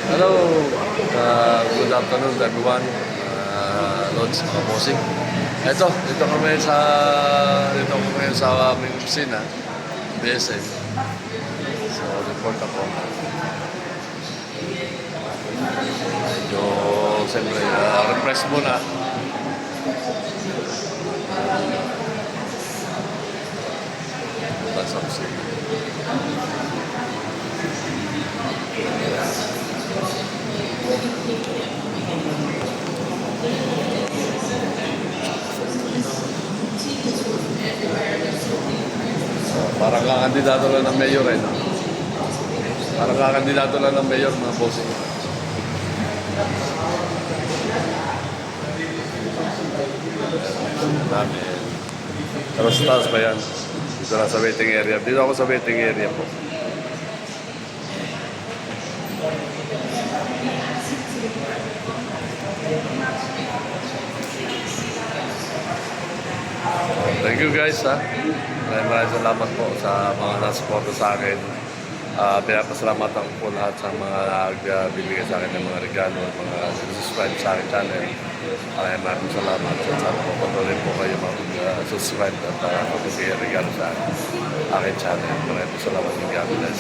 Hello, good afternoon everyone. Lods, mga bossing. Dito kami sa aming opisina, BSN. So, report ako. Medyo, siyempre, refresh muna. That's what I'm saying. Parang kakandidato lang ng mayor eh. No? Parang kakandidato lang ng mayor, mga bossing. Dami. Pero sa taas pa yan. Dito lang sa waiting area. Dito ako sa waiting area po. Thank you guys ha. Maraming salamat po sa mga nasuporta sa akin. Pinapasalamatan ko po lahat sa mga nagbibigay sa akin ng mga regalo at mga subscribe sa akin channel. Maraming salamat. Sana po patuloy po kayo mag-subscribe at magbigay regalo sa akin channel. Maraming salamat. God bless.